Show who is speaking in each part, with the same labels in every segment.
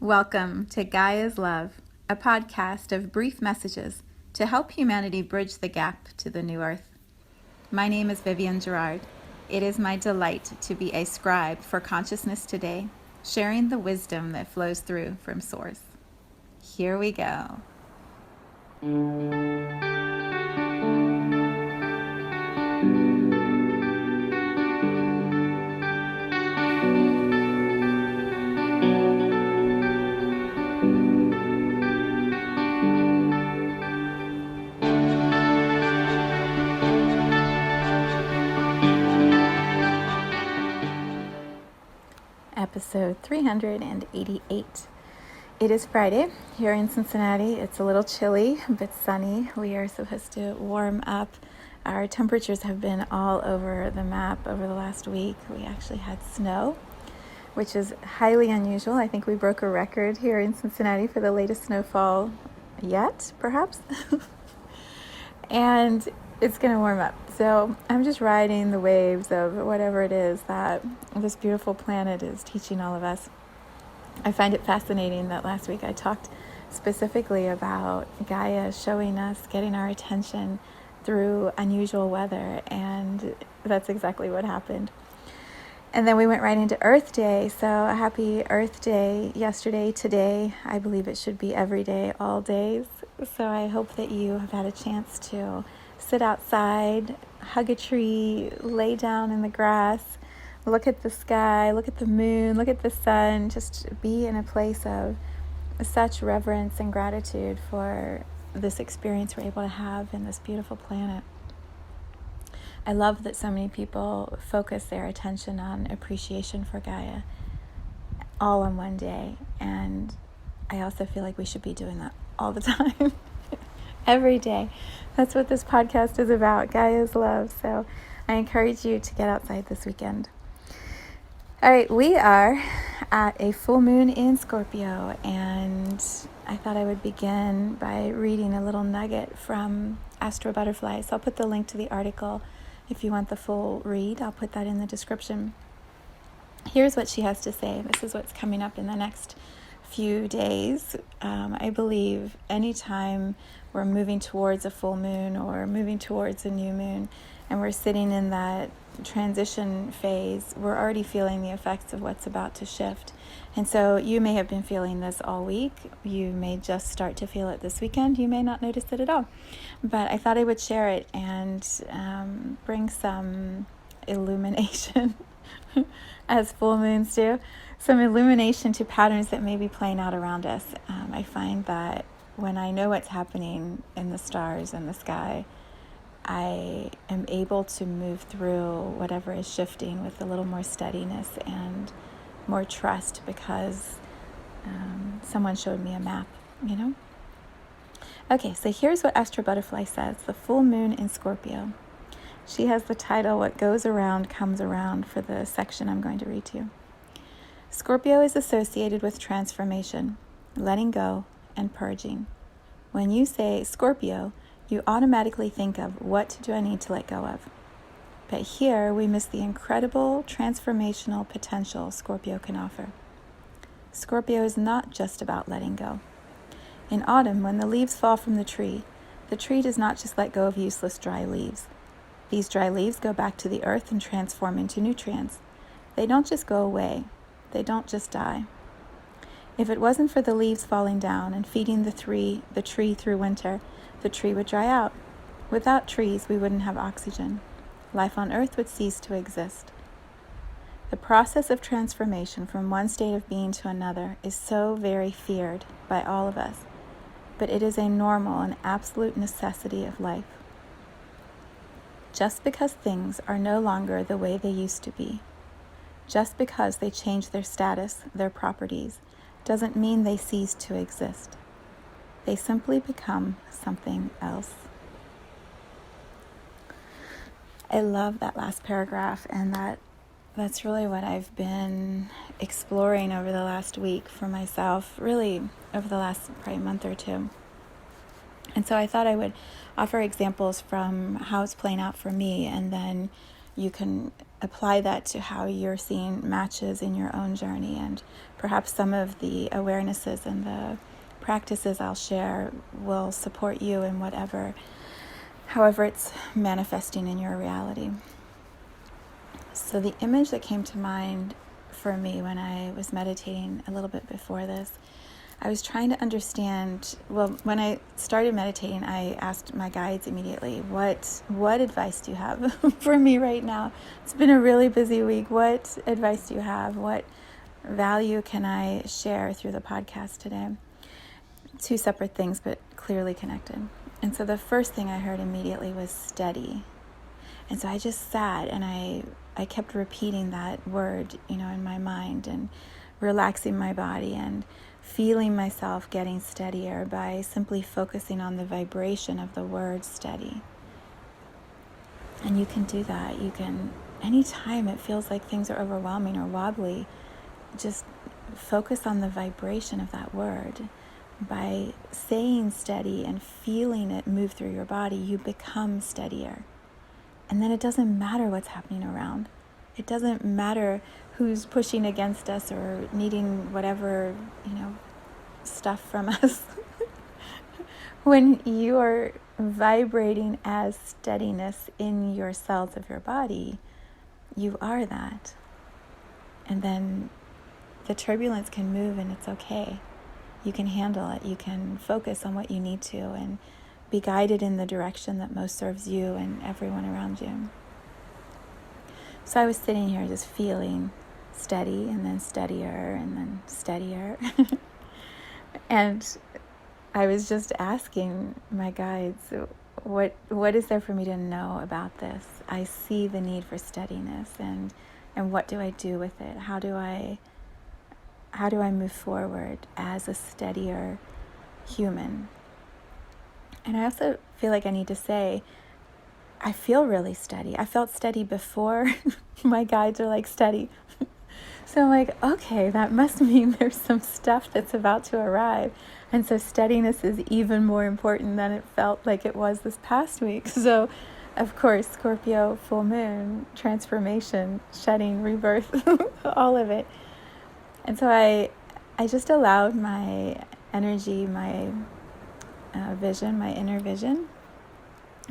Speaker 1: Welcome to Gaia's Love, a podcast of brief messages to help humanity bridge the gap to the new earth. My name is Vivienne Gerard. It is my delight to be a scribe for consciousness today, sharing the wisdom that flows through from Source. Here we go. Episode 388. It is Friday here in Cincinnati. It's a little chilly but sunny. We are supposed to warm up. Our temperatures have been all over the map over the last week. We actually had snow, which is highly unusual. I think we broke a record here in Cincinnati for the latest snowfall yet, perhaps. And it's going to warm up. So I'm just riding the waves of whatever it is that this beautiful planet is teaching all of us. I find it fascinating that last week I talked specifically about Gaia showing us, getting our attention through unusual weather, and that's exactly what happened. And then we went right into Earth Day. So happy Earth Day yesterday, today. I believe it should be every day, all days. So I hope that you have had a chance to sit outside, hug a tree, lay down in the grass, look at the sky, look at the moon, look at the sun, just be in a place of such reverence and gratitude for this experience we're able to have in this beautiful planet. I love that so many people focus their attention on appreciation for Gaia all on one day, and I also feel like we should be doing that all the time. Every day. That's what this podcast is about, Gaia's love. So I encourage you to get outside this weekend. All right, we are at a full moon in Scorpio, and I thought I would begin by reading a little nugget from Astro Butterfly. So I'll put the link to the article if you want the full read. I'll put that in the description. Here's what she has to say. This is what's coming up in the next few days. I believe anytime we're moving towards a full moon or moving towards a new moon and we're sitting in that transition phase, we're already feeling the effects of what's about to shift. And so you may have been feeling this all week. You may just start to feel it this weekend. You may not notice it at all. But I thought I would share it and bring some illumination as full moons do, some illumination to patterns that may be playing out around us. I find that when I know what's happening in the stars and the sky, I am able to move through whatever is shifting with a little more steadiness and more trust because someone showed me a map, you know? Okay, so here's what Astro Butterfly says, the full moon in Scorpio. She has the title, What Goes Around Comes Around, for the section I'm going to read to you. Scorpio is associated with transformation, letting go, and purging. When you say Scorpio, you automatically think of what do I need to let go of. But here we miss the incredible transformational potential Scorpio can offer. Scorpio is not just about letting go. In autumn, when the leaves fall from the tree does not just let go of useless dry leaves. These dry leaves go back to the earth and transform into nutrients. They don't just go away. They don't just die. If it wasn't for the leaves falling down and feeding the tree through winter, the tree would dry out. Without trees, we wouldn't have oxygen. Life on earth would cease to exist. The process of transformation from one state of being to another is so very feared by all of us, but it is a normal and absolute necessity of life. Just because things are no longer the way they used to be, just because they change their status, their properties, doesn't mean they cease to exist. They simply become something else. I love that last paragraph, and that's really what I've been exploring over the last week for myself, really over the last probably month or two. And so I thought I would offer examples from how it's playing out for me, and then you can apply that to how you're seeing matches in your own journey. And perhaps some of the awarenesses and the practices I'll share will support you in however it's manifesting in your reality. So the image that came to mind for me when I was meditating a little bit before this, I was trying to understand, when I started meditating, I asked my guides immediately, what advice do you have for me right now? It's been a really busy week. What advice do you have? What value can I share through the podcast today? Two separate things, but clearly connected. And so the first thing I heard immediately was steady. And so I just sat and I kept repeating that word, in my mind, and relaxing my body and feeling myself getting steadier by simply focusing on the vibration of the word steady. And you can do that. You can, anytime it feels like things are overwhelming or wobbly, just focus on the vibration of that word. By saying steady and feeling it move through your body, you become steadier. And then it doesn't matter what's happening around. It doesn't matter who's pushing against us or needing whatever, stuff from us. When you are vibrating as steadiness in your cells of your body, you are that. And then the turbulence can move and it's okay. You can handle it. You can focus on what you need to and be guided in the direction that most serves you and everyone around you. So I was sitting here just feeling steady, and then steadier, and then steadier. And I was just asking my guides, what is there for me to know about this? I see the need for steadiness, and what do I do with it? How do I move forward as a steadier human? And I also feel like I need to say, I feel really steady. I felt steady before my guides are like, steady. So I'm like, okay, that must mean there's some stuff that's about to arrive. And so steadiness is even more important than it felt like it was this past week. So, of course, Scorpio, full moon, transformation, shedding, rebirth, all of it. And so I just allowed my energy, my vision, my inner vision,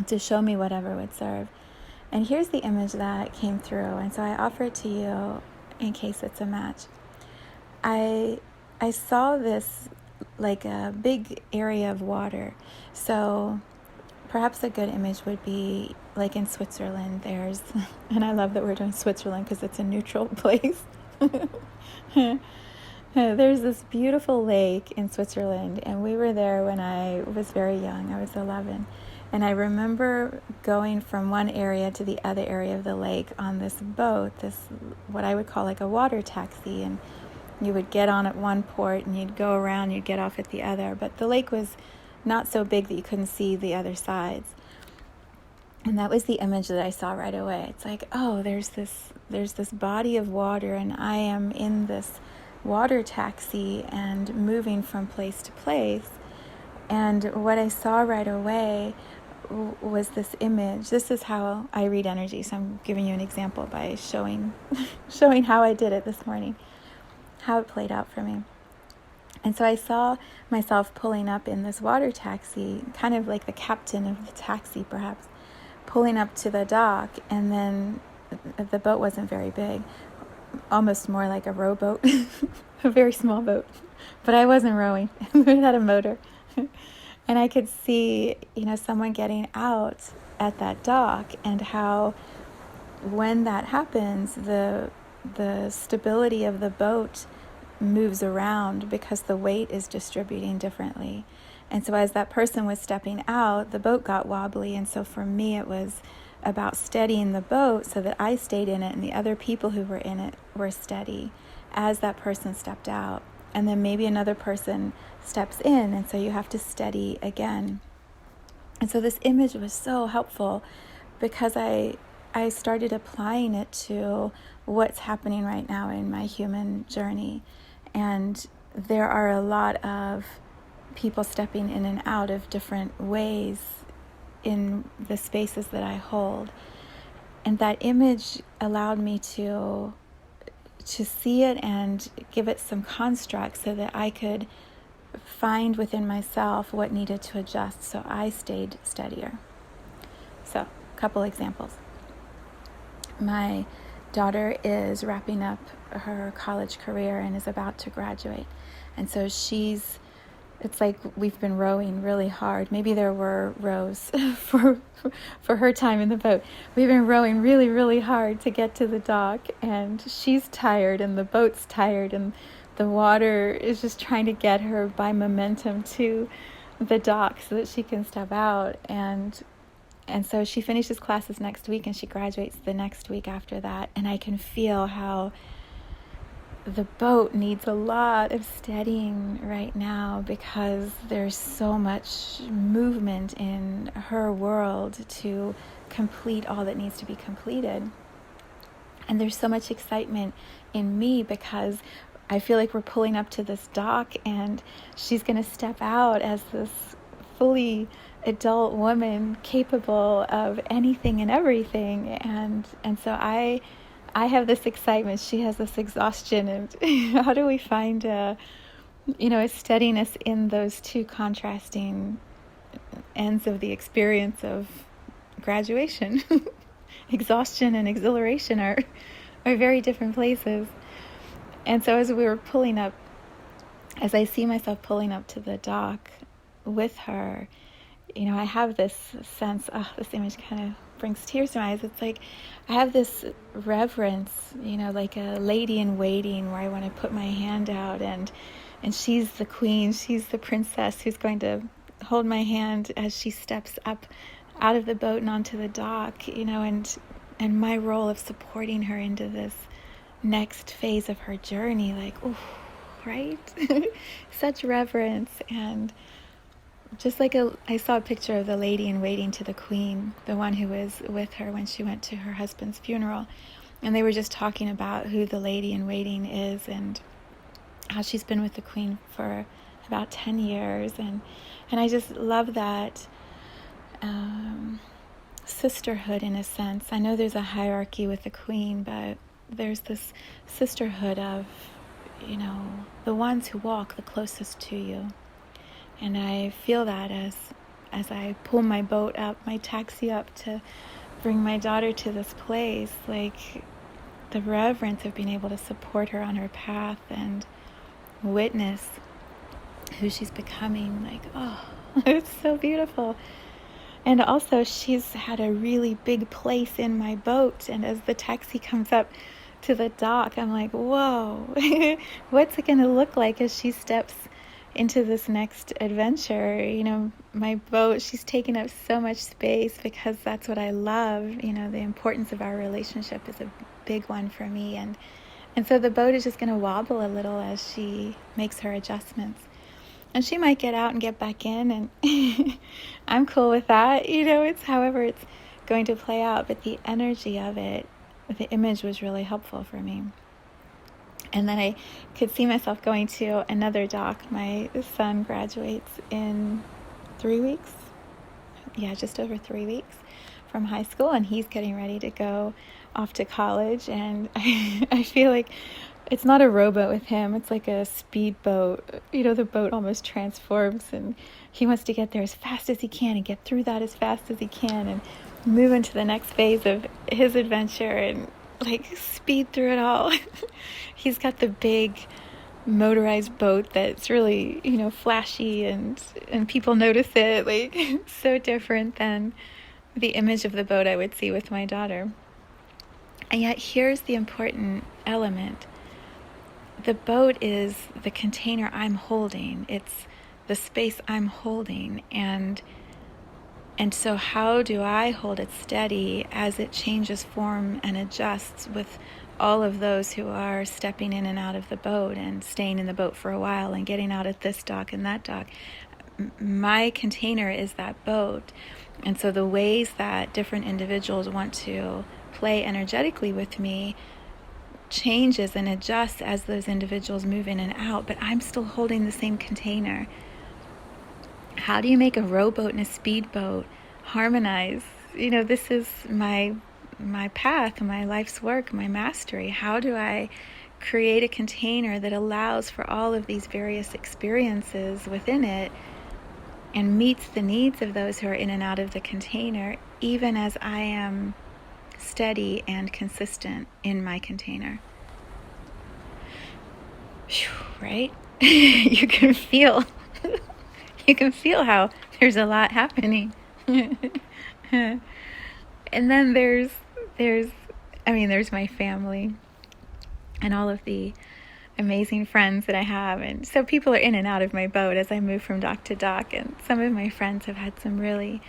Speaker 1: to show me whatever would serve. And here's the image that came through. And so I offer it to you in case it's a match. I saw this like a big area of water. So perhaps a good image would be like in Switzerland. And I love that we're doing Switzerland because it's a neutral place. There's this beautiful lake in Switzerland, and we were there when I was very young. I was 11. And I remember going from one area to the other area of the lake on this boat, this what I would call like a water taxi. And you would get on at one port and you'd go around, you'd get off at the other. But the lake was not so big that you couldn't see the other sides. And that was the image that I saw right away. It's like, oh, there's this body of water, and I am in this water taxi and moving from place to place. And what I saw right away was this image. This is how I read energy, so I'm giving you an example by showing how I did it this morning, how it played out for me. And so I saw myself pulling up in this water taxi, kind of like the captain of the taxi perhaps, pulling up to the dock, and then the boat wasn't very big, almost more like a rowboat, a very small boat, but I wasn't rowing. It had a motor. And I could see, someone getting out at that dock, and how when that happens, the stability of the boat moves around because the weight is distributing differently. And so as that person was stepping out, the boat got wobbly. And so for me, it was about steadying the boat so that I stayed in it and the other people who were in it were steady as that person stepped out. And then maybe another person steps in, and so you have to steady again. And so this image was so helpful because I started applying it to what's happening right now in my human journey. And there are a lot of people stepping in and out of different ways in the spaces that I hold. And that image allowed me to see it and give it some construct so that I could find within myself what needed to adjust, so I stayed steadier. So, a couple examples. My daughter is wrapping up her college career and is about to graduate. And so it's like we've been rowing really hard. Maybe there were rows for her time in the boat. We've been rowing really, really hard to get to the dock, and she's tired and the boat's tired and the water is just trying to get her by momentum to the dock so that she can step out. And so she finishes classes next week and she graduates the next week after that. And I can feel how the boat needs a lot of steadying right now because there's so much movement in her world to complete all that needs to be completed. And there's so much excitement in me because I feel like we're pulling up to this dock and she's going to step out as this fully adult woman capable of anything and everything. And so I have this excitement, she has this exhaustion, and how do we find a steadiness in those two contrasting ends of the experience of graduation? Exhaustion and exhilaration are very different places. And so as I see myself pulling up to the dock with her, I have this sense, this image kind of brings tears to my eyes. It's like I have this reverence, like a lady in waiting, where I want to put my hand out and she's the queen, she's the princess who's going to hold my hand as she steps up out of the boat and onto the dock, and my role of supporting her into this next phase of her journey, like, ooh, right? Such reverence. And just like I saw a picture of the lady in waiting to the queen, the one who was with her when she went to her husband's funeral. And they were just talking about who the lady in waiting is and how she's been with the queen for about 10 years. And I just love that sisterhood in a sense. I know there's a hierarchy with the queen, but there's this sisterhood of, the ones who walk the closest to you. And I feel that as I pull my boat up, my taxi up to bring my daughter to this place, like the reverence of being able to support her on her path and witness who she's becoming, like, oh, it's so beautiful. And also she's had a really big place in my boat, and as the taxi comes up to the dock, I'm like, whoa, what's it going to look like as she steps into this next adventure? My boat, she's taken up so much space because that's what I love. The importance of our relationship is a big one for me. And so the boat is just going to wobble a little as she makes her adjustments. And she might get out and get back in, and I'm cool with that. It's however it's going to play out. But the energy of it, the image was really helpful for me. And then I could see myself going to another dock. My son graduates in 3 weeks. Yeah, just over 3 weeks from high school. And he's getting ready to go off to college. And I feel like it's not a rowboat with him. It's like a speedboat. The boat almost transforms. And he wants to get there as fast as he can and get through that as fast as he can and move into the next phase of his adventure and like speed through it all. He's got the big motorized boat that's really, flashy and people notice it, like so different than the image of the boat I would see with my daughter. And yet here's the important element. The boat is the container I'm holding. It's the space I'm holding. And so how do I hold it steady as it changes form and adjusts with all of those who are stepping in and out of the boat and staying in the boat for a while and getting out at this dock and that dock? My container is that boat. And so the ways that different individuals want to play energetically with me changes and adjusts as those individuals move in and out, but I'm still holding the same container. How do you make a rowboat and a speedboat harmonize? This is my my path, my life's work, my mastery? How do I create a container that allows for all of these various experiences within it and meets the needs of those who are in and out of the container, even as I am steady and consistent in my container? Right? You can feel how there's a lot happening. And then there's my family and all of the amazing friends that I have. And so people are in and out of my boat as I move from dock to dock. And some of my friends have had some really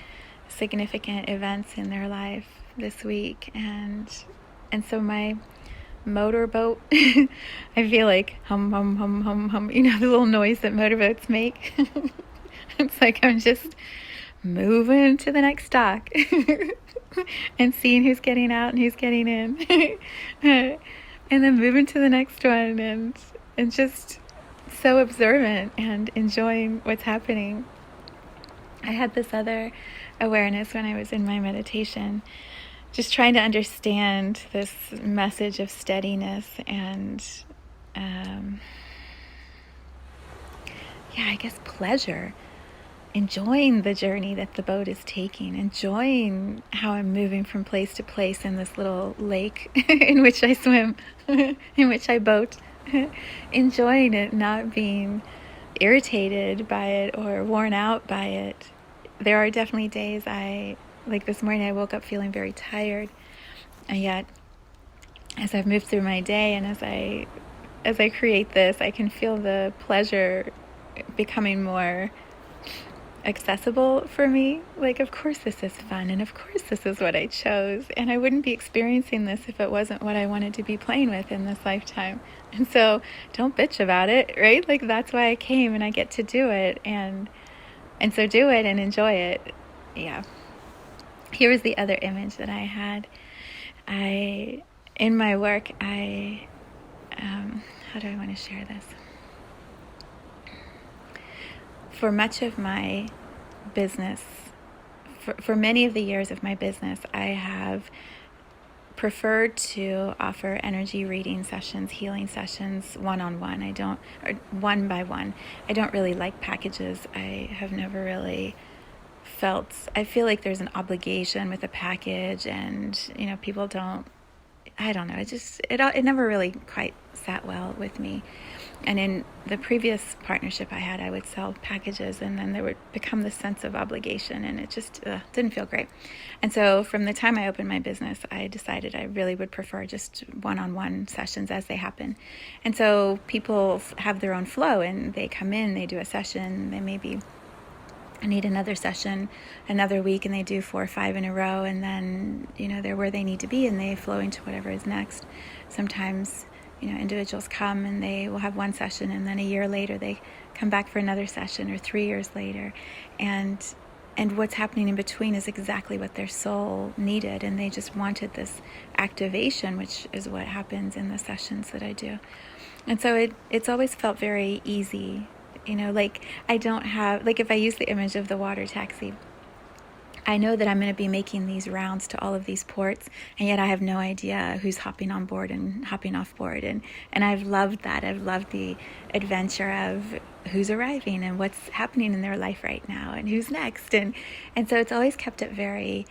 Speaker 1: significant events in their life this week. And so my motorboat, I feel like hum, hum, hum, hum, hum, the little noise that motorboats make. It's like I'm just moving to the next dock and seeing who's getting out and who's getting in. And then moving to the next one and just so observant and enjoying what's happening. I had this other awareness when I was in my meditation, just trying to understand this message of steadiness and, I guess pleasure. Enjoying the journey that the boat is taking, enjoying how I'm moving from place to place in this little lake in which I swim, in which I boat, enjoying it, not being irritated by it or worn out by it. There are definitely days like this morning I woke up feeling very tired, and yet as I've moved through my day and as I create this, I can feel the pleasure becoming more accessible for me. Like, of course this is fun, and of course this is what I chose, and I wouldn't be experiencing this if it wasn't what I wanted to be playing with in this lifetime. And so don't bitch about it, right? Like, that's why I came, and I get to do it, and so do it and enjoy it. Yeah. Here was the other image that I had. In my work, how do I want to share this? For much of my business, for many of the years of my business, I have preferred to offer energy reading sessions, healing sessions, one-on-one. Or one by one. I don't really like packages. I have never really I feel like there's an obligation with a package, and, people don't, I don't know, it never really quite sat well with me. And in the previous partnership I had, I would sell packages, and then there would become this sense of obligation, and it just didn't feel great. And so from the time I opened my business, I decided I really would prefer just one-on-one sessions as they happen. And so people have their own flow, and they come in, they do a session, they maybe need another session another week, and they do 4 or 5 in a row, and then they're where they need to be, and they flow into whatever is next. Sometimes individuals come and they will have one session, and then a year later they come back for another session, or 3 years later, and what's happening in between is exactly what their soul needed, and they just wanted this activation, which is what happens in the sessions that I do. And so it's always felt very easy. Like, I don't have, like, if I use the image of the water taxi, I know that I'm going to be making these rounds to all of these ports, and yet I have no idea who's hopping on board and hopping off board. And I've loved that. I've loved the adventure of who's arriving and what's happening in their life right now and who's next. And so it's always kept it very,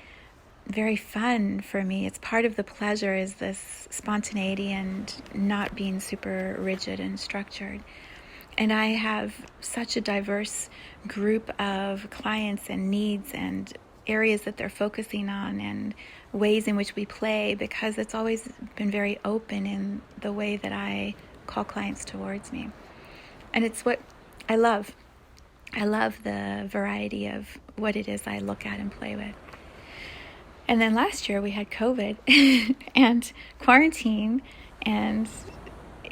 Speaker 1: very fun for me. It's part of the pleasure is this spontaneity and not being super rigid and structured. And I have such a diverse group of clients and needs and areas that they're focusing on and ways in which we play, because it's always been very open in the way that I call clients towards me. And it's what I love. I love the variety of what it is I look at and play with. And then last year we had COVID and quarantine, and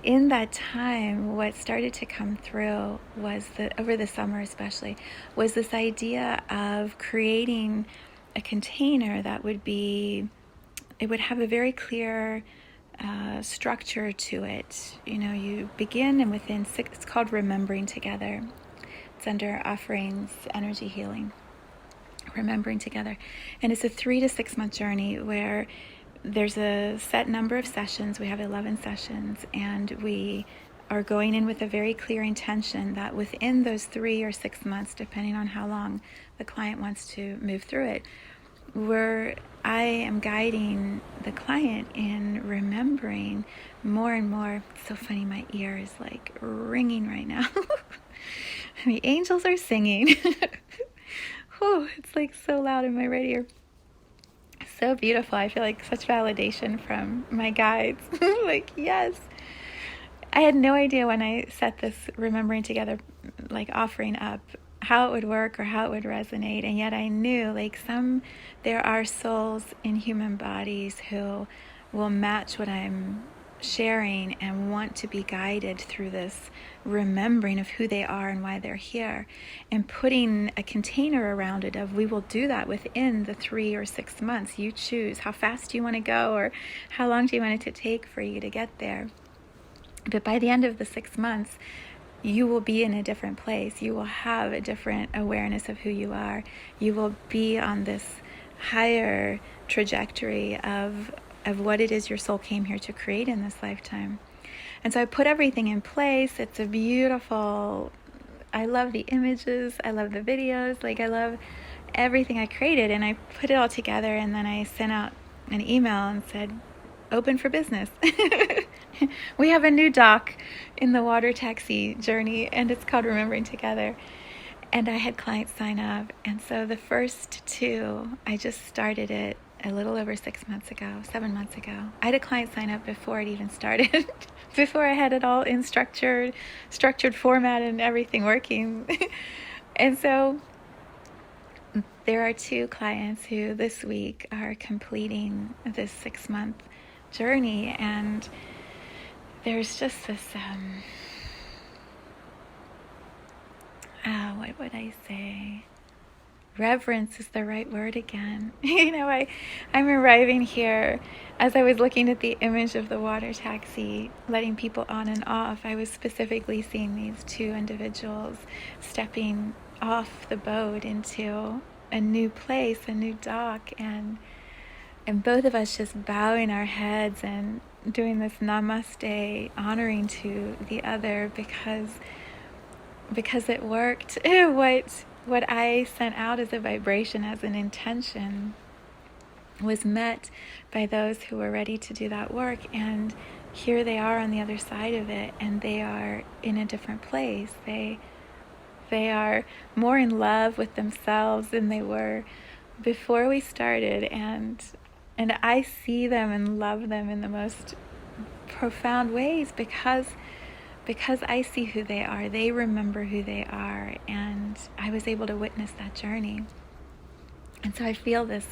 Speaker 1: in that time, what started to come through was over the summer especially, was this idea of creating a container that would have a very clear structure to it. You begin, and within 6, it's called Remembering Together. It's under Offerings Energy Healing. Remembering Together. And it's a 3 to 6 month journey where there's a set number of sessions. We have 11 sessions, and we are going in with a very clear intention that within those 3 or 6 months, depending on how long the client wants to move through it, I am guiding the client in remembering more and more. It's so funny, my ear is like ringing right now. The angels are singing. Oh, it's like so loud in my right ear. So beautiful. I feel like such validation from my guides. Like, yes. I had no idea when I set this remembering together, like offering up, how it would work or how it would resonate. And yet I knew, like, there are souls in human bodies who will match what I'm sharing and want to be guided through this remembering of who they are and why they're here, and putting a container around it of, we will do that within the 3 or 6 months. You choose how fast do you want to go, or how long do you want it to take for you to get there. But by the end of the 6 months, you will be in a different place. You will have a different awareness of who you are. You will be on this higher trajectory of what it is your soul came here to create in this lifetime. And so I put everything in place. It's a beautiful, I love the images, I love the videos, like I love everything I created, and I put it all together, and then I sent out an email and said, open for business. We have a new dock in the water taxi journey, and it's called Remembering Together. And I had clients sign up. And so the first 2, I just started it a little over 7 months ago. I had a client sign up before it even started, before I had it all in structured format and everything working. And so there are 2 clients who this week are completing this 6-month journey, and there's just this what would I say, reverence is the right word again. I'm arriving here. As I was looking at the image of the water taxi letting people on and off, I was specifically seeing these 2 individuals stepping off the boat into a new place, a new dock, and both of us just bowing our heads and doing this namaste, honoring to the other, because it worked. What I sent out as a vibration, as an intention, was met by those who were ready to do that work. And here they are on the other side of it, and they are in a different place. They are more in love with themselves than they were before we started, and I see them and love them in the most profound ways because I see who they are. They remember who they are, and I was able to witness that journey. And so I feel this,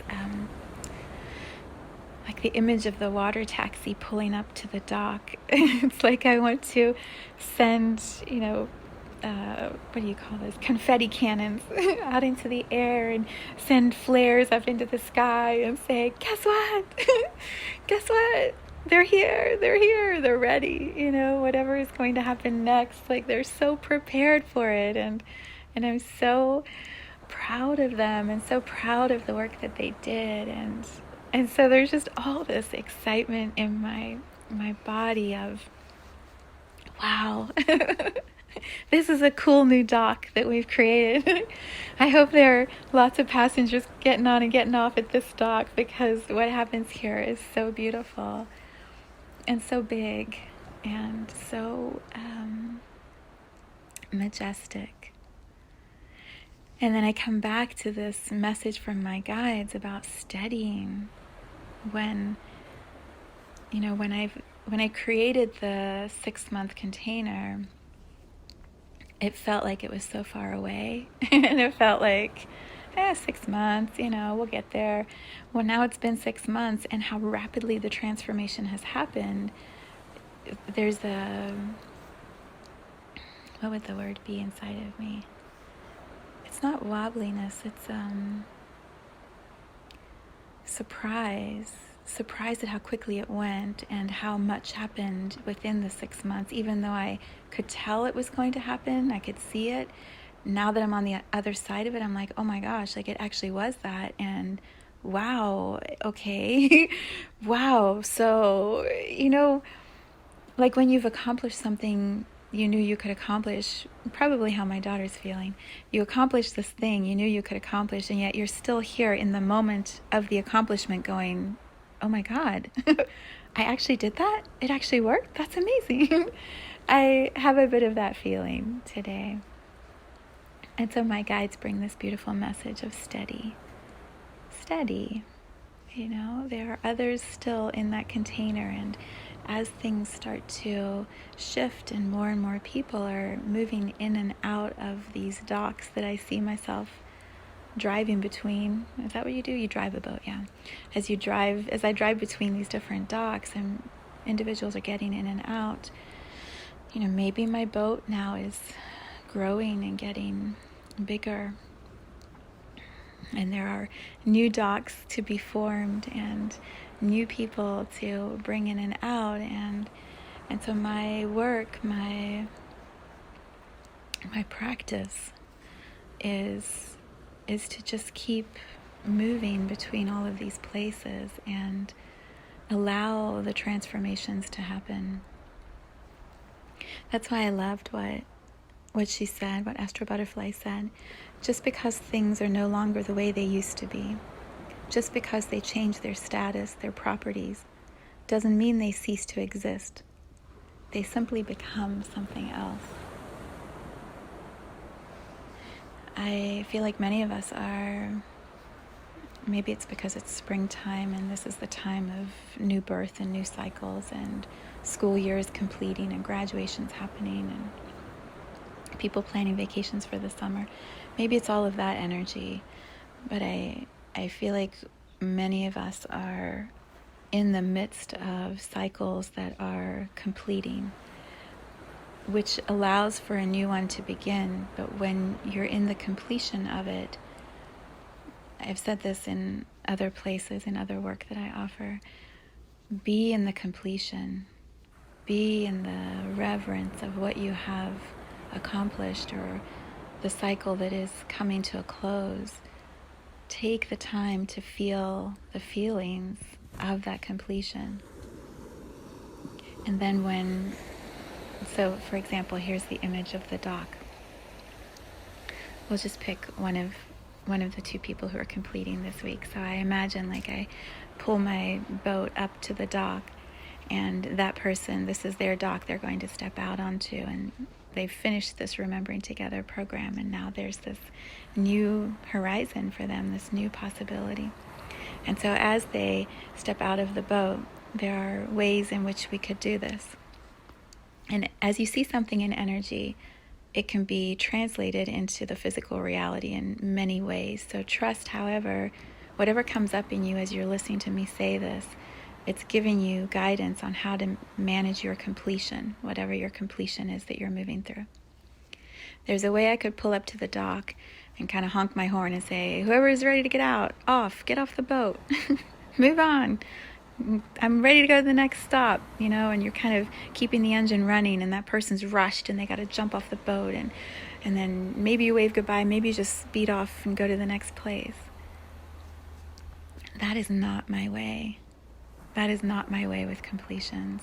Speaker 1: like the image of the water taxi pulling up to the dock. It's like I want to send, what do you call this? Confetti cannons out into the air, and send flares up into the sky and say, guess what? Guess what? They're here, they're ready, whatever is going to happen next. Like, they're so prepared for it, and I'm so proud of them, and so proud of the work that they did, and so there's just all this excitement in my body of, wow. This is a cool new dock that we've created. I hope there are lots of passengers getting on and getting off at this dock, because what happens here is so beautiful and so big and so majestic. And then I come back to this message from my guides about steadying. When I created the 6-month container, it felt like it was so far away. And it felt like, 6 months, we'll get there. Well, now it's been 6 months, and how rapidly the transformation has happened. There's what would the word be inside of me? It's not wobbliness, it's surprise at how quickly it went, and how much happened within the 6 months. Even though I could tell it was going to happen, I could see it. Now that I'm on the other side of it, I'm like, oh my gosh, like, it actually was that. And wow, okay. Wow. So, like when you've accomplished something you knew you could accomplish, probably how my daughter's feeling. You accomplished this thing you knew you could accomplish, and yet you're still here in the moment of the accomplishment going, oh my God, I actually did that? It actually worked? That's amazing. I have a bit of that feeling today. And so my guides bring this beautiful message of steady. Steady. There are others still in that container, and as things start to shift and more people are moving in and out of these docks that I see myself driving between. Is that what you do? You drive a boat, yeah. As I drive between these different docks and individuals are getting in and out, maybe my boat now is growing and getting bigger. And there are new docks to be formed and new people to bring in and out. And so my work, my practice is to just keep moving between all of these places and allow the transformations to happen. That's why I loved what she said, what Astro Butterfly said. Just because things are no longer the way they used to be, just because they change their status, their properties, doesn't mean they cease to exist. They simply become something else. I feel like many of us are, maybe it's because it's springtime and this is the time of new birth and new cycles and school years completing and graduations happening and people planning vacations for the summer. Maybe it's all of that energy, but I feel like many of us are in the midst of cycles that are completing, which allows for a new one to begin. But when you're in the completion of it, I've said this in other places, in other work that I offer, be in the completion, be in the reverence of what you have accomplished or the cycle that is coming to a close. Take the time to feel the feelings of that completion. And then so for example, here's the image of the dock. We'll just pick one of the two people who are completing this week. So I imagine like I pull my boat up to the dock, and that person, this is their dock they're going to step out onto, and they've finished this Remembering Together program, and now there's this new horizon for them, this new possibility. And so as they step out of the boat, there are ways in which we could do this. And as you see something in energy, it can be translated into the physical reality in many ways. So trust, however, whatever comes up in you as you're listening to me say this, it's giving you guidance on how to manage your completion, whatever your completion is that you're moving through. There's a way I could pull up to the dock and kind of honk my horn and say, whoever is ready to get out, get off the boat, move on. I'm ready to go to the next stop, and you're kind of keeping the engine running, and that person's rushed and they got to jump off the boat, and then maybe you wave goodbye, maybe you just speed off and go to the next place. That is not my way. That is not my way with completions.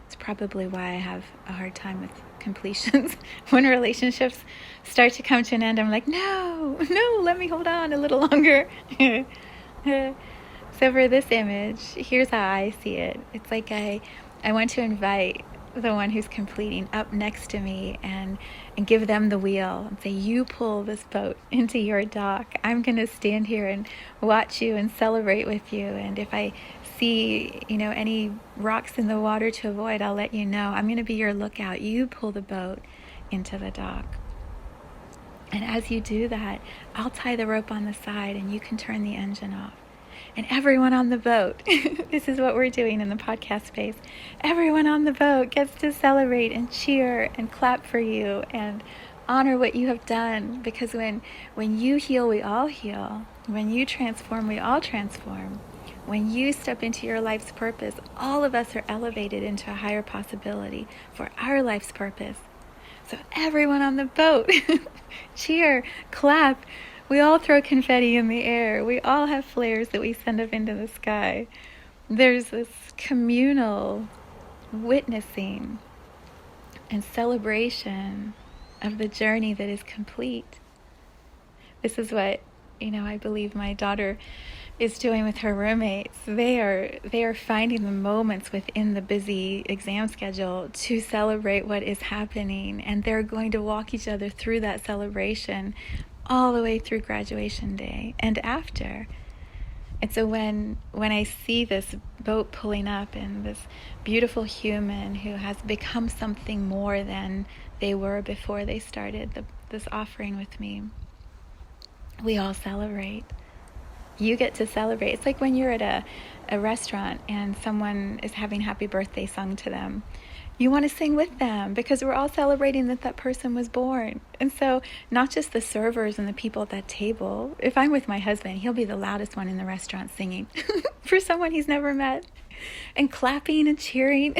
Speaker 1: It's probably why I have a hard time with completions. When relationships start to come to an end, I'm like, no, let me hold on a little longer. So for this image, here's how I see it. It's like I want to invite the one who's completing up next to me and give them the wheel and say, you pull this boat into your dock. I'm going to stand here and watch you and celebrate with you. And if I see, any rocks in the water to avoid, I'll let you know. I'm going to be your lookout. You pull the boat into the dock. And as you do that, I'll tie the rope on the side and you can turn the engine off. And everyone on the boat, this is what we're doing in the podcast space, everyone on the boat gets to celebrate and cheer and clap for you and honor what you have done. Because when you heal, we all heal. When you transform, we all transform. When you step into your life's purpose, all of us are elevated into a higher possibility for our life's purpose. So everyone on the boat, cheer, clap, We all throw confetti in the air. We all have flares that we send up into the sky. There's this communal witnessing and celebration of the journey that is complete. This is what, I believe my daughter is doing with her roommates. They are finding the moments within the busy exam schedule to celebrate what is happening, and they're going to walk each other through that celebration all the way through graduation day and after. And so when I see this boat pulling up and this beautiful human who has become something more than they were before they started this offering with me, we all celebrate. You get to celebrate. It's like when you're at a restaurant and someone is having happy birthday sung to them. You want to sing with them because we're all celebrating that person was born. And so not just the servers and the people at that table. If I'm with my husband, he'll be the loudest one in the restaurant singing for someone he's never met and clapping and cheering.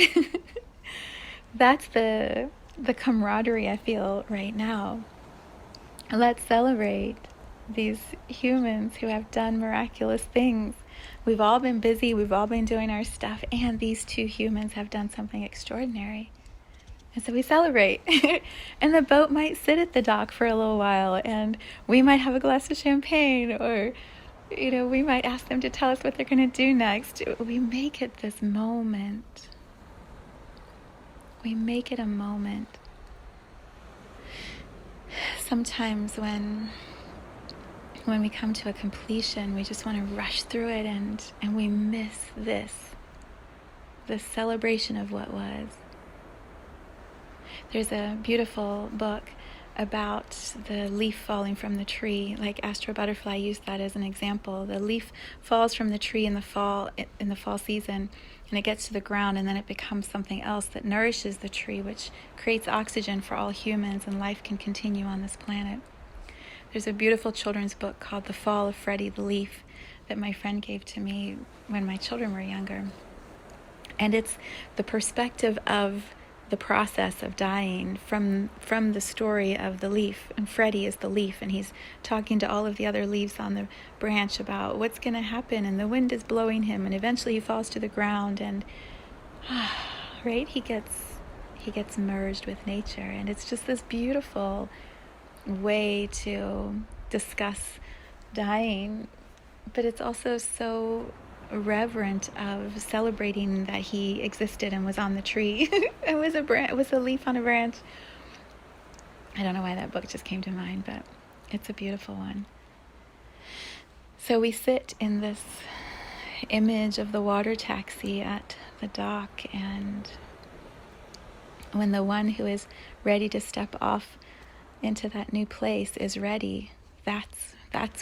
Speaker 1: That's the camaraderie I feel right now. Let's celebrate these humans who have done miraculous things. We've all been busy, we've all been doing our stuff, and these two humans have done something extraordinary. And so we celebrate. And the boat might sit at the dock for a little while, and we might have a glass of champagne, or we might ask them to tell us what they're going to do next. We make it this moment. We make it a moment. Sometimes when we come to a completion, we just want to rush through it and we miss this celebration of what was. There's a beautiful book about the leaf falling from the tree. Like Astro Butterfly used that as an example. The leaf falls from the tree in the fall season, and it gets to the ground, and then it becomes something else that nourishes the tree, which creates oxygen for all humans, and life can continue on this planet. There's a beautiful children's book called The Fall of Freddie the Leaf that my friend gave to me when my children were younger. And it's the perspective of the process of dying from the story of the leaf. And Freddie is the leaf, and he's talking to all of the other leaves on the branch about what's going to happen, and the wind is blowing him, and eventually he falls to the ground, and right, he gets merged with nature. And it's just this beautiful way to discuss dying, but it's also so reverent of celebrating that he existed and was on the tree. It was a leaf on a branch. I don't know why that book just came to mind, but it's a beautiful one. So we sit in this image of the water taxi at the dock, and when the one who is ready to step off into that new place is ready, that's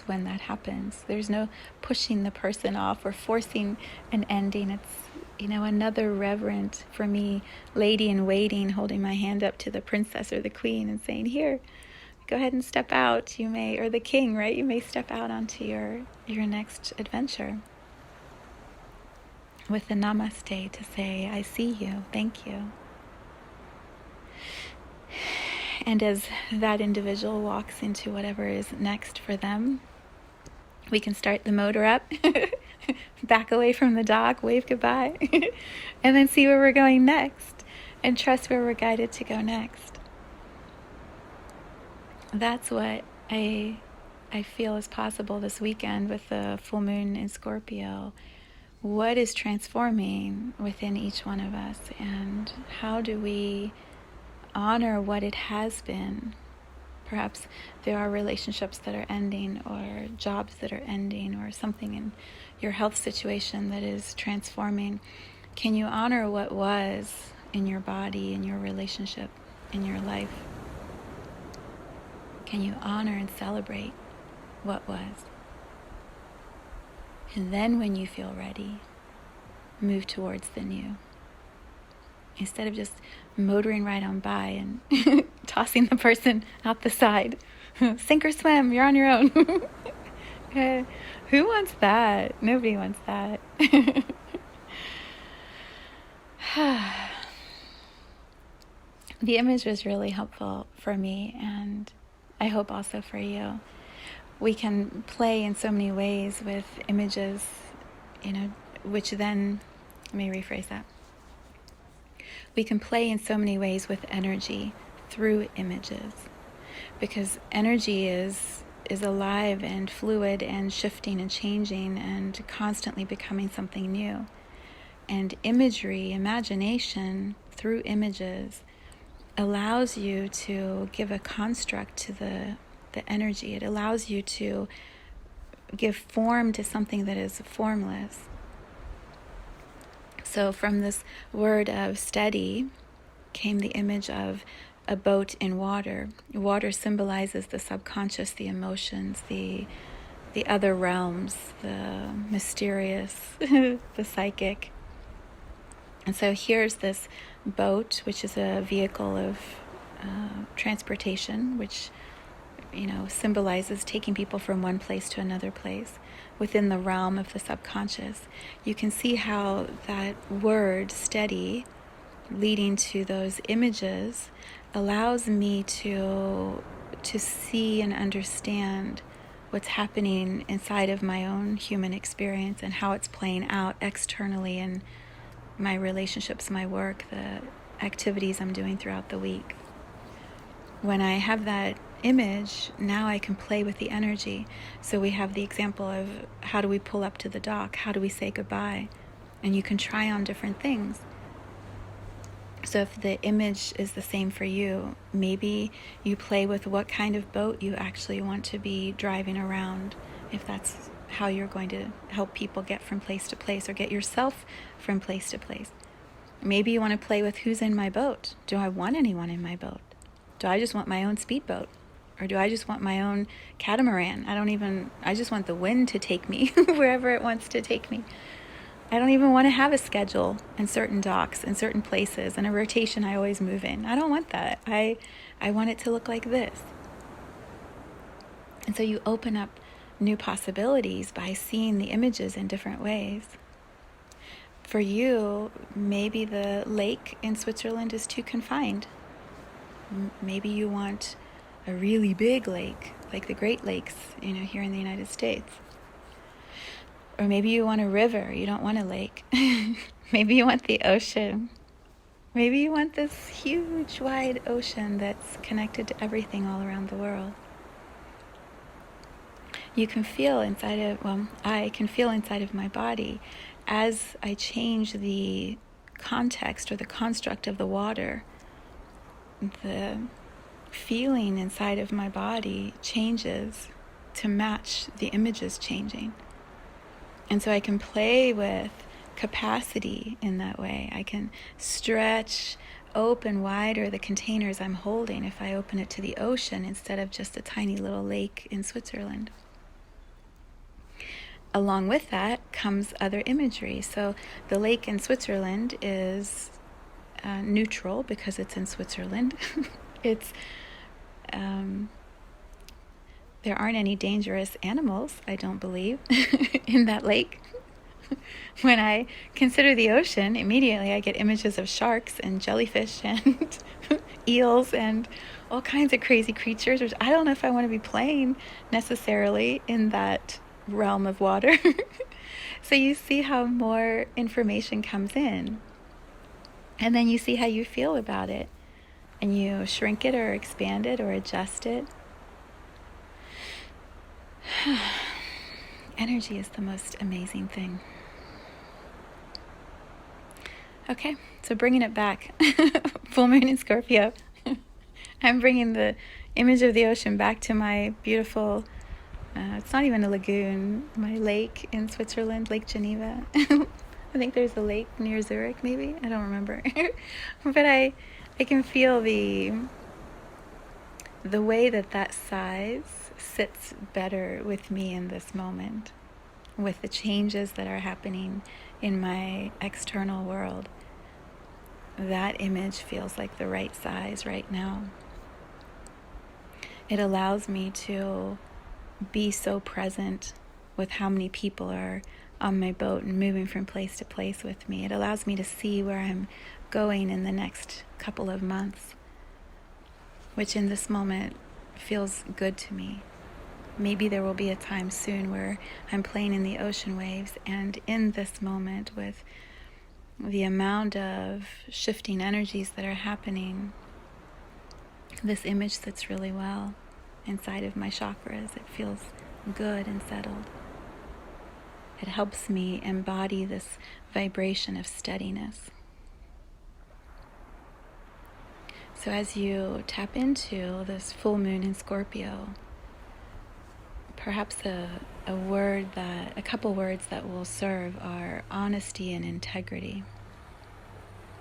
Speaker 1: when that happens. There's no pushing the person off or forcing an ending. It's another reverent, for me, lady in waiting, holding my hand up to the princess or the queen and saying, here, go ahead and step out. You may, or the king, right? You may step out onto your next adventure with the namaste to say, I see you, thank you. And as that individual walks into whatever is next for them, we can start the motor up, back away from the dock, wave goodbye, and then see where we're going next, and trust where we're guided to go next. That's what I feel is possible this weekend with the full moon in Scorpio. What is transforming within each one of us, and how do we honor what it has been? Perhaps there are relationships that are ending, or jobs that are ending, or something in your health situation that is transforming. Can you honor what was in your body, in your relationship, in your life? Can you honor and celebrate what was? And then when you feel ready, move towards the new. Instead of just motoring right on by and tossing the person out the side. Sink or swim, you're on your own. Who wants that? Nobody wants that. The image was really helpful for me, and I hope also for you. we can play in so many ways with images, which then, let me rephrase that. We can play in so many ways with energy through images, because energy is alive and fluid and shifting and changing and constantly becoming something new. And imagery, imagination through images allows you to give a construct to the energy. It allows you to give form to something that is formless. So from this word of steady came the image of a boat in water. Water symbolizes the subconscious, the emotions, the other realms, the mysterious, the psychic. And so here's this boat, which is a vehicle of transportation, which symbolizes taking people from one place to another place within the realm of the subconscious. You can see how that word steady, leading to those images, allows me to see and understand what's happening inside of my own human experience and how it's playing out externally in my relationships, my work, the activities I'm doing throughout the week. When I have that image, now I can play with the energy. So we have the example of how do we pull up to the dock? How do we say goodbye? And you can try on different things. So if the image is the same for you, maybe you play with what kind of boat you actually want to be driving around, if that's how you're going to help people get from place to place or get yourself from place to place. Maybe you want to play with who's in my boat. Do I want anyone in my boat? Do I just want my own speedboat? Or do I just want my own catamaran? I just want the wind to take me wherever it wants to take me. I don't even want to have a schedule in certain docks, in certain places, and a rotation I always move in. I don't want that. I want it to look like this. And so you open up new possibilities by seeing the images in different ways. For you, maybe the lake in Switzerland is too confined. Maybe you want a really big lake, like the Great Lakes, here in the United States. Or maybe you want a river, you don't want a lake. Maybe you want the ocean. Maybe you want this huge, wide ocean that's connected to everything all around the world. You can feel I can feel inside of my body as I change the context or the construct of the water. The feeling inside of my body changes to match the images changing. And so I can play with capacity in that way. I can stretch, open wider the containers I'm holding if I open it to the ocean instead of just a tiny little lake in Switzerland. Along with that comes other imagery. So the lake in Switzerland is neutral because it's in Switzerland. It's there aren't any dangerous animals, I don't believe, in that lake. When I consider the ocean, immediately I get images of sharks and jellyfish and eels and all kinds of crazy creatures, which I don't know if I want to be playing necessarily in that realm of water. So you see how more information comes in, and then you see how you feel about it, and you shrink it or expand it or adjust it. Energy is the most amazing thing. Okay, so bringing it back, full moon in Scorpio. I'm bringing the image of the ocean back to my beautiful, it's not even a lagoon, my lake in Switzerland, Lake Geneva. I think there's a lake near Zurich, maybe. I don't remember. But I can feel the way that size sits better with me in this moment, with the changes that are happening in my external world. That image feels like the right size right now. It allows me to be so present with how many people are on my boat and moving from place to place with me. It allows me to see where I'm going in the next couple of months, which in this moment feels good to me. maybe there will be a time soon where I'm playing in the ocean waves, and in this moment, with the amount of shifting energies that are happening, this image sits really well inside of my chakras. It feels good and settled. It helps me embody this vibration of steadiness. So as you tap into this full moon in Scorpio, perhaps a couple words that will serve are honesty and integrity.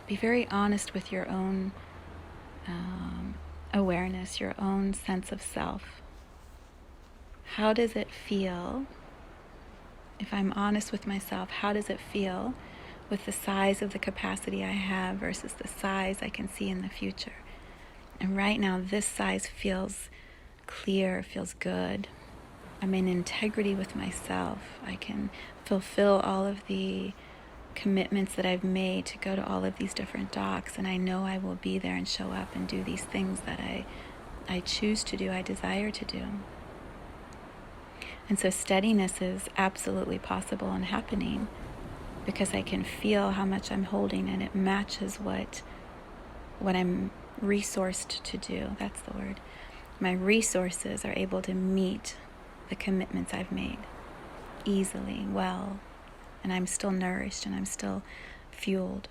Speaker 1: Be very honest with your own awareness, your own sense of self. How does it feel? If I'm honest with myself, how does it feel with the size of the capacity I have versus the size I can see in the future? And right now, this size feels clear, feels good. I'm in integrity with myself. I can fulfill all of the commitments that I've made to go to all of these different docks, and I know I will be there and show up and do these things that I choose to do, I desire to do. And so steadiness is absolutely possible and happening because I can feel how much I'm holding, and it matches what I'm resourced to do. That's the word. My resources are able to meet the commitments I've made easily, well, and I'm still nourished and I'm still fueled.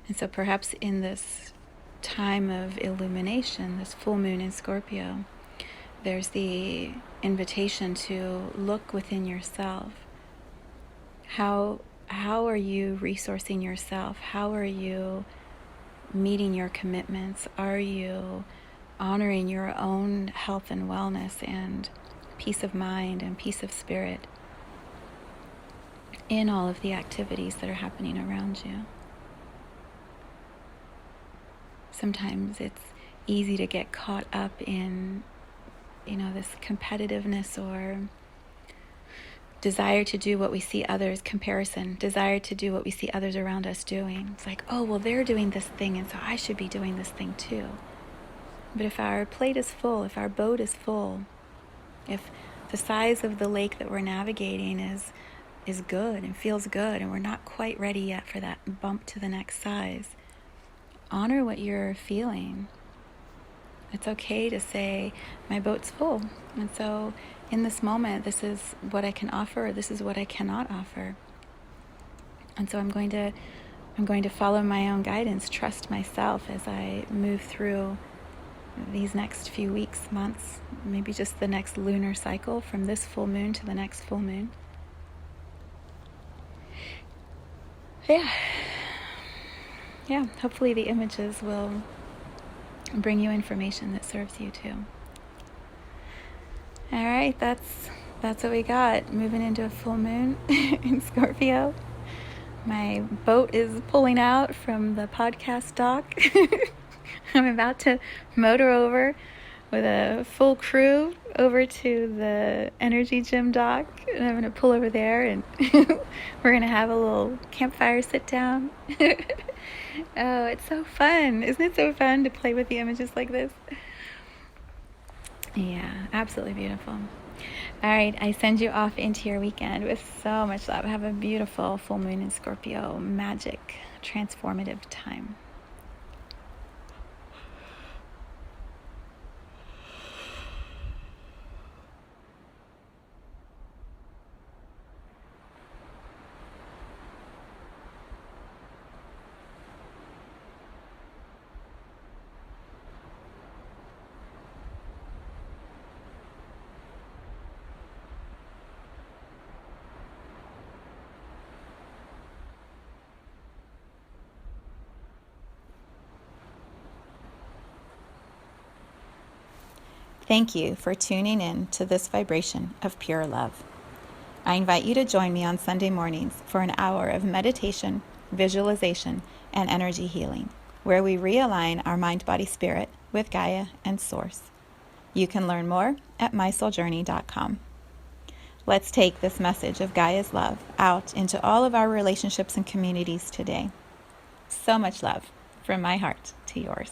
Speaker 1: And so perhaps in this time of illumination, this full moon in Scorpio, there's the invitation to look within yourself. How are you resourcing yourself? How are you meeting your commitments? Are you honoring your own health and wellness and peace of mind and peace of spirit in all of the activities that are happening around you? Sometimes it's easy to get caught up in, this competitiveness or desire to do what we see others, comparison, desire to do what we see others around us doing. It's like, oh, well, they're doing this thing, and so I should be doing this thing too. But if our plate is full, if our boat is full, if the size of the lake that we're navigating is good and feels good, and we're not quite ready yet for that bump to the next size, honor what you're feeling. It's okay to say, my boat's full. And so in this moment, this is what I can offer, this is what I cannot offer. And so I'm going to follow my own guidance, trust myself as I move through these next few weeks, months, maybe just the next lunar cycle from this full moon to the next full moon. Yeah, hopefully the images will bring you information that serves you too. All right, that's what we got. Moving into a full moon in Scorpio. My boat is pulling out from the podcast dock. I'm about to motor over with a full crew over to the energy gym dock, and I'm going to pull over there, and we're going to have a little campfire sit down. Oh, it's so fun. Isn't it so fun to play with the images like this? Yeah, absolutely beautiful. All right, I send you off into your weekend with so much love. Have a beautiful full moon in Scorpio, magic, transformative time. Thank you for tuning in to this vibration of pure love. I invite you to join me on Sunday mornings for an hour of meditation, visualization, and energy healing, where we realign our mind, body, spirit with Gaia and Source. You can learn more at mysouljourney.com. Let's take this message of Gaia's love out into all of our relationships and communities today. So much love from my heart to yours.